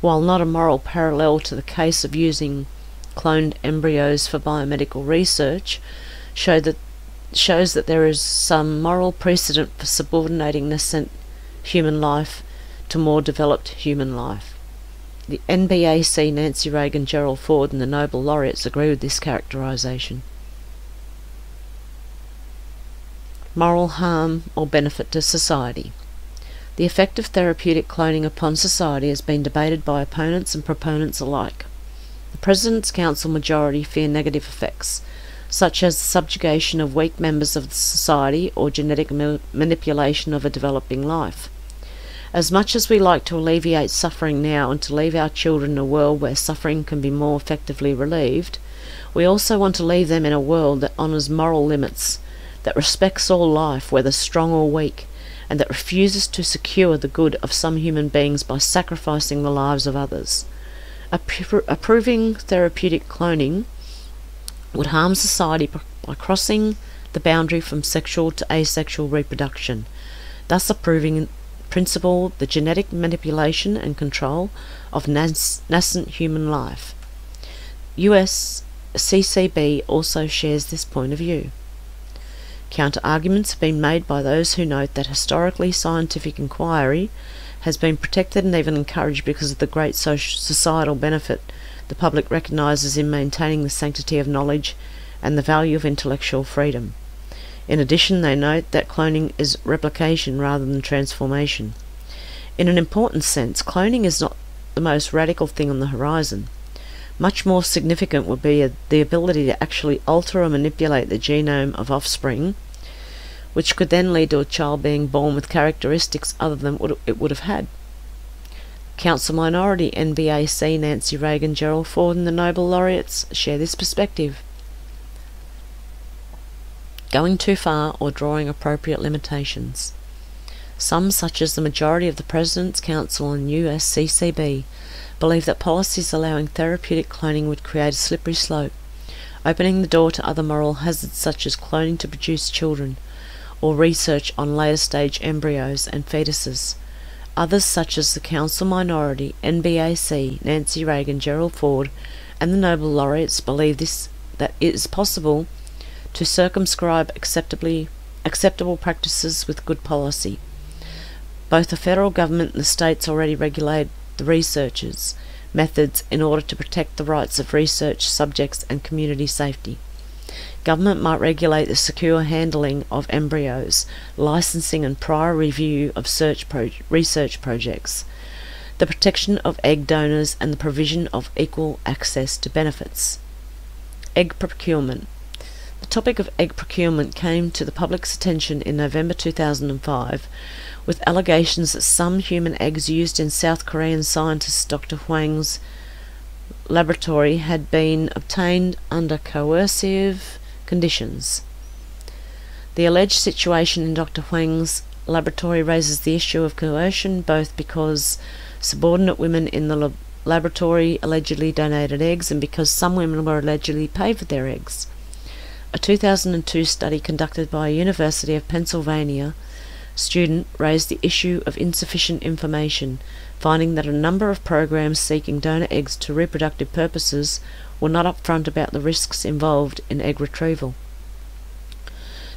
while not a moral parallel to the case of using cloned embryos for biomedical research, shows that there is some moral precedent for subordinating nascent human life to more developed human life. The NBAC, Nancy Reagan, Gerald Ford and the Nobel laureates agree with this characterization. Moral harm or benefit to society. The effect of therapeutic cloning upon society has been debated by opponents and proponents alike. The President's Council majority fear negative effects, such as the subjugation of weak members of the society or genetic manipulation of a developing life. As much as we like to alleviate suffering now and to leave our children in a world where suffering can be more effectively relieved, we also want to leave them in a world that honours moral limits, that respects all life, whether strong or weak, and that refuses to secure the good of some human beings by sacrificing the lives of others. Approving therapeutic cloning would harm society by crossing the boundary from sexual to asexual reproduction, thus approving in principle the genetic manipulation and control of nascent human life. US CCB also shares this point of view. Counter-arguments have been made by those who note that historically scientific inquiry has been protected and even encouraged because of the great societal benefit the public recognises in maintaining the sanctity of knowledge and the value of intellectual freedom. In addition, they note that cloning is replication rather than transformation. In an important sense, cloning is not the most radical thing on the horizon. Much more significant would be the ability to actually alter or manipulate the genome of offspring, which could then lead to a child being born with characteristics other than what it would have had. Council minority NBAC, Nancy Reagan, Gerald Ford and the Nobel laureates share this perspective. Going too far or drawing appropriate limitations. Some, such as the majority of the President's Council and USCCB, believe that policies allowing therapeutic cloning would create a slippery slope, opening the door to other moral hazards such as cloning to produce children, or research on later stage embryos and fetuses. Others, such as the Council minority NBAC, Nancy Reagan, Gerald Ford and the Nobel laureates, believe that it is possible to circumscribe acceptable practices with good policy. Both the federal government and the states already regulate the researchers' methods in order to protect the rights of research subjects and community safety. Government might regulate the secure handling of embryos, licensing and prior review of research projects, the protection of egg donors and the provision of equal access to benefits. Egg procurement. The topic of egg procurement came to the public's attention in November 2005, with allegations that some human eggs used in South Korean scientist Dr. Hwang's laboratory had been obtained under coercive conditions. The alleged situation in Dr. Hwang's laboratory raises the issue of coercion, both because subordinate women in the laboratory allegedly donated eggs and because some women were allegedly paid for their eggs. A 2002 study conducted by a University of Pennsylvania student raised the issue of insufficient information, finding that a number of programs seeking donor eggs to reproductive purposes were not upfront about the risks involved in egg retrieval.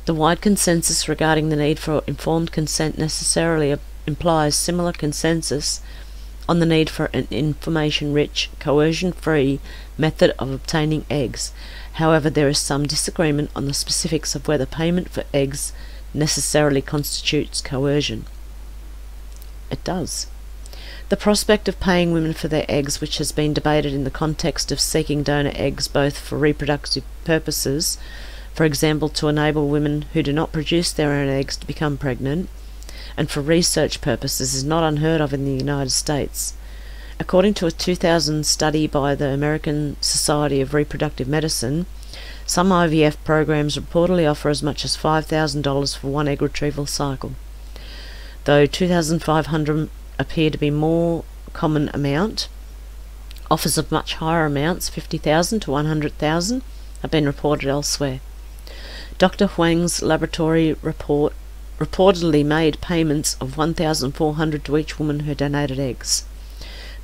The wide consensus regarding the need for informed consent necessarily implies similar consensus on the need for an information-rich, coercion-free method of obtaining eggs. However, there is some disagreement on the specifics of whether payment for eggs necessarily constitutes coercion. It does. The prospect of paying women for their eggs, which has been debated in the context of seeking donor eggs both for reproductive purposes, for example to enable women who do not produce their own eggs to become pregnant, and for research purposes, is not unheard of in the United States. According to a 2000 study by the American Society of Reproductive Medicine, some IVF programs reportedly offer as much as $5,000 for one egg retrieval cycle, though $2,500 appear to be more common amount. Offers of much higher amounts, $50,000 to $100,000, have been reported elsewhere. Dr. Hwang's laboratory reportedly made payments of $1,400 to each woman who donated eggs.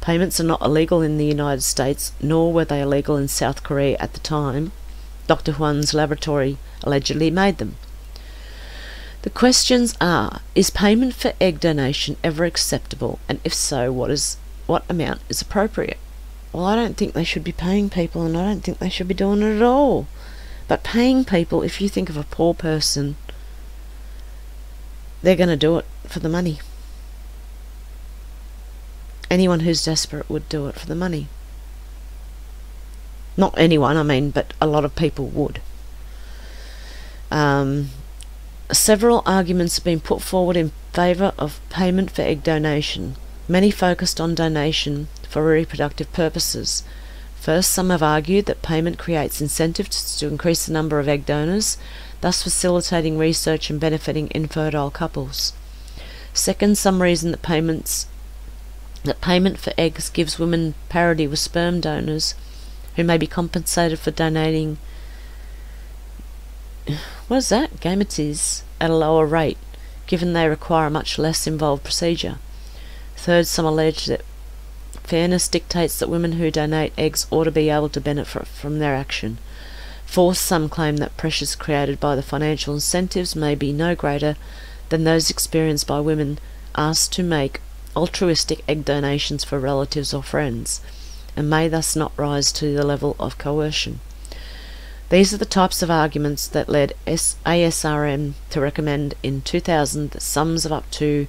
Payments are not illegal in the United States, nor were they illegal in South Korea at the time Dr. Hwang's laboratory allegedly made them. The questions are, is payment for egg donation ever acceptable, and if so, what amount is appropriate? Well, I don't think they should be paying people, and I don't think they should be doing it at all. But paying people, if you think of a poor person, they're going to do it for the money. Anyone who's desperate would do it for the money. Not anyone, I mean, but a lot of people would. Several arguments have been put forward in favour of payment for egg donation, many focused on donation for reproductive purposes. First, some have argued that payment creates incentives to increase the number of egg donors, thus facilitating research and benefiting infertile couples. Second, some reason that payment for eggs gives women parity with sperm donors, who may be compensated for donating gametes at a lower rate, given they require a much less involved procedure. Third, some allege that fairness dictates that women who donate eggs ought to be able to benefit from their action. Fourth, some claim that pressures created by the financial incentives may be no greater than those experienced by women asked to make altruistic egg donations for relatives or friends, and may thus not rise to the level of coercion. These are the types of arguments that led ASRM to recommend in 2000 that sums of up to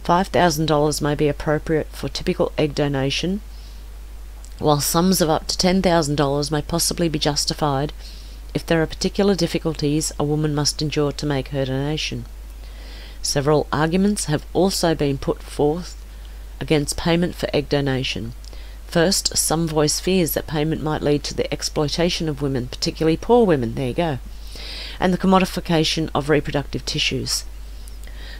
$5,000 may be appropriate for typical egg donation, while sums of up to $10,000 may possibly be justified if there are particular difficulties a woman must endure to make her donation. Several arguments have also been put forth against payment for egg donation. First, some voice fears that payment might lead to the exploitation of women, particularly poor women, there you go, and the commodification of reproductive tissues.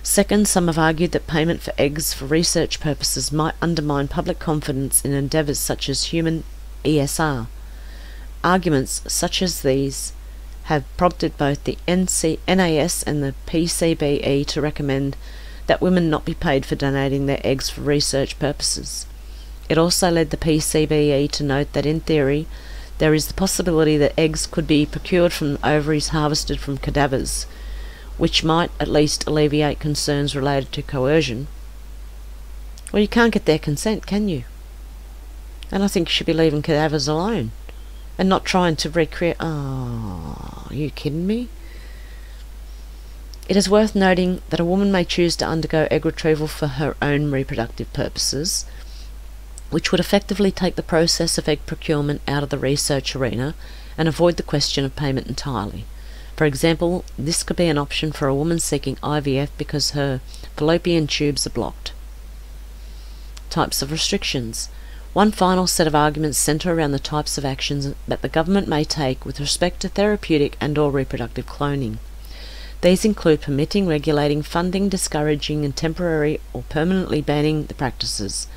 Second, some have argued that payment for eggs for research purposes might undermine public confidence in endeavours such as human ESR. Arguments such as these have prompted both the NAS and the PCBE to recommend that women not be paid for donating their eggs for research purposes. It also led the PCBE to note that in theory there is the possibility that eggs could be procured from ovaries harvested from cadavers, which might at least alleviate concerns related to coercion. Well, you can't get their consent, can you? And I think you should be leaving cadavers alone and not trying to recreate. Oh, are you kidding me? It is worth noting that a woman may choose to undergo egg retrieval for her own reproductive purposes, which would effectively take the process of egg procurement out of the research arena and avoid the question of payment entirely. For example, this could be an option for a woman seeking IVF because her fallopian tubes are blocked. Types of restrictions. One final set of arguments centre around the types of actions that the government may take with respect to therapeutic and/or reproductive cloning. These include permitting, regulating, funding, discouraging, and temporary or permanently banning the practices.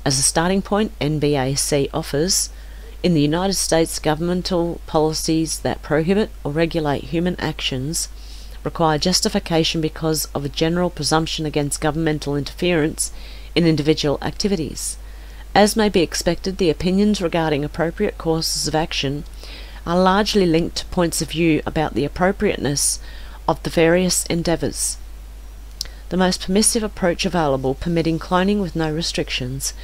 As a starting point, NBAC offers, in the United States, governmental policies that prohibit or regulate human actions require justification because of a general presumption against governmental interference in individual activities. As may be expected, the opinions regarding appropriate courses of action are largely linked to points of view about the appropriateness of the various endeavours. The most permissive approach available, permitting cloning with no restrictions,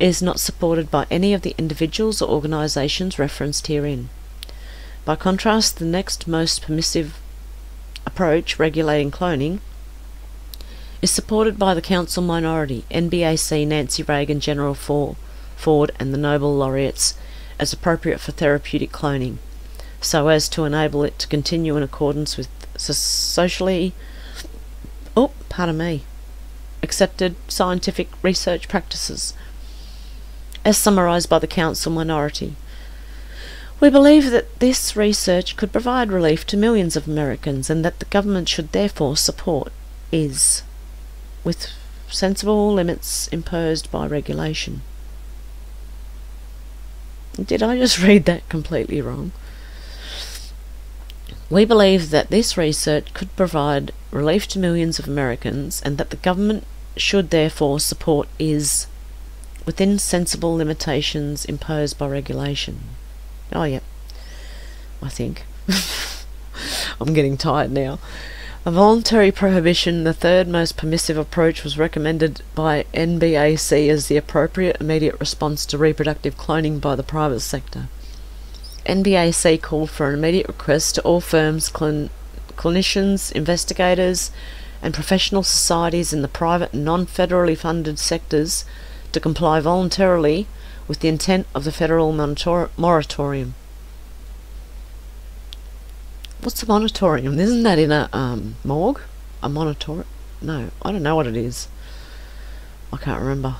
is not supported by any of the individuals or organisations referenced herein. By contrast, the next most permissive approach, regulating cloning, is supported by the Council minority, NBAC, Nancy Reagan, General Ford and the Nobel laureates, as appropriate for therapeutic cloning, so as to enable it to continue in accordance with socially accepted scientific research practices. As summarised by the Council minority, we believe that this research could provide relief to millions of Americans and that the government should therefore support is, with sensible limits imposed by regulation. Did I just read that completely wrong? We believe that this research could provide relief to millions of Americans and that the government should therefore support is, within sensible limitations imposed by regulation. Oh, yeah. I think. I'm getting tired now. A voluntary prohibition, the third most permissive approach, was recommended by NBAC as the appropriate immediate response to reproductive cloning by the private sector. NBAC called for an immediate request to all firms, clinicians, investigators, and professional societies in the private and non-federally funded sectors to comply voluntarily with the intent of the federal moratorium. What's a moratorium? Isn't that in a morgue? A moratorium? No, I don't know what it is. I can't remember.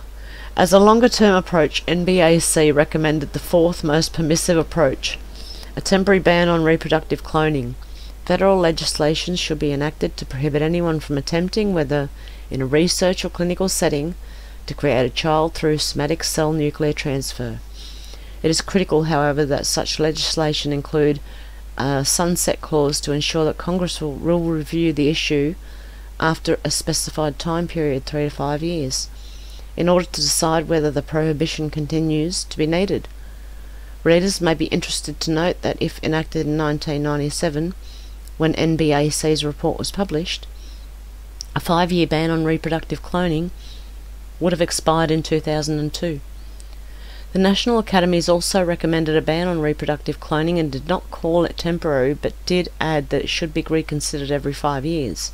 As a longer-term approach, NBAC recommended the fourth most permissive approach, a temporary ban on reproductive cloning. Federal legislation should be enacted to prohibit anyone from attempting, whether in a research or clinical setting, to create a child through somatic cell nuclear transfer. It is critical, however, that such legislation include a sunset clause to ensure that Congress will review the issue after a specified time period, 3 to 5 years, in order to decide whether the prohibition continues to be needed. Readers may be interested to note that if enacted in 1997, when NBAC's report was published, a 5-year ban on reproductive cloning would have expired in 2002. The National Academies also recommended a ban on reproductive cloning and did not call it temporary, but did add that it should be reconsidered every 5 years.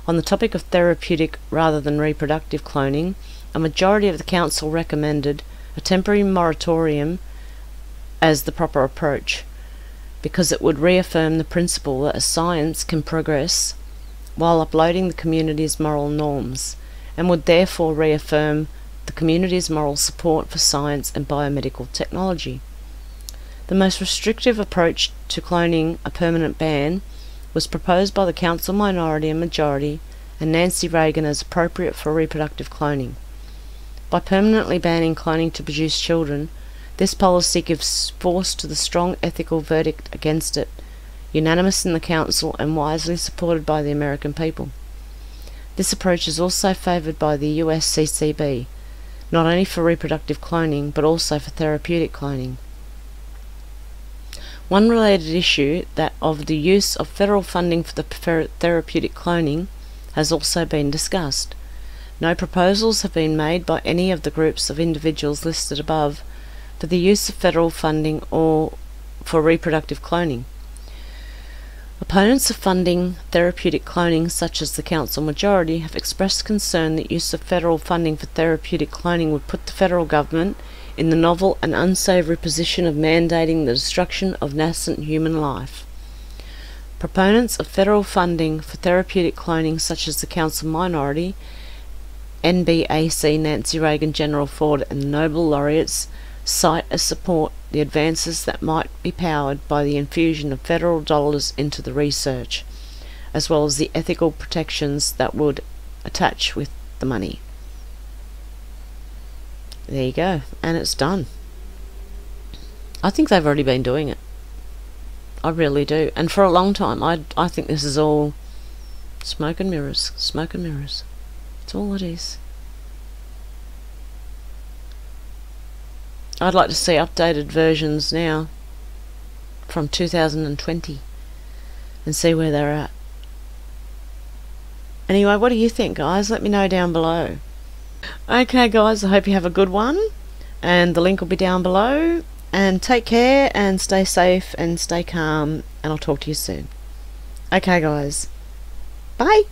On the topic of therapeutic rather than reproductive cloning, a majority of the Council recommended a temporary moratorium as the proper approach, because it would reaffirm the principle that a science can progress while upholding the community's moral norms, and would therefore reaffirm the community's moral support for science and biomedical technology. The most restrictive approach to cloning, a permanent ban, was proposed by the Council minority and majority and Nancy Reagan as appropriate for reproductive cloning. By permanently banning cloning to produce children, this policy gives force to the strong ethical verdict against it, unanimous in the Council and wisely supported by the American people. This approach is also favoured by the US CCB, not only for reproductive cloning, but also for therapeutic cloning. One related issue, that of the use of federal funding for the therapeutic cloning, has also been discussed. No proposals have been made by any of the groups of individuals listed above for the use of federal funding or for reproductive cloning. Opponents of funding therapeutic cloning, such as the Council majority, have expressed concern that use of federal funding for therapeutic cloning would put the federal government in the novel and unsavoury position of mandating the destruction of nascent human life. Proponents of federal funding for therapeutic cloning, such as the Council Minority, NBAC, Nancy Reagan, General Ford, and the Nobel laureates, cite as support the advances that might be powered by the infusion of federal dollars into the research, as well as the ethical protections that would attach with the money. There you go, and it's done. I think they've already been doing it. I really do. And for a long time, I think this is all smoke and mirrors. Smoke and mirrors. That's all it is. I'd like to see updated versions now from 2020 and see where they're at. Anyway, what do you think, guys? Let me know down below. Okay, guys, I hope you have a good one, and the link will be down below. And take care and stay safe and stay calm, and I'll talk to you soon. Okay, guys. Bye.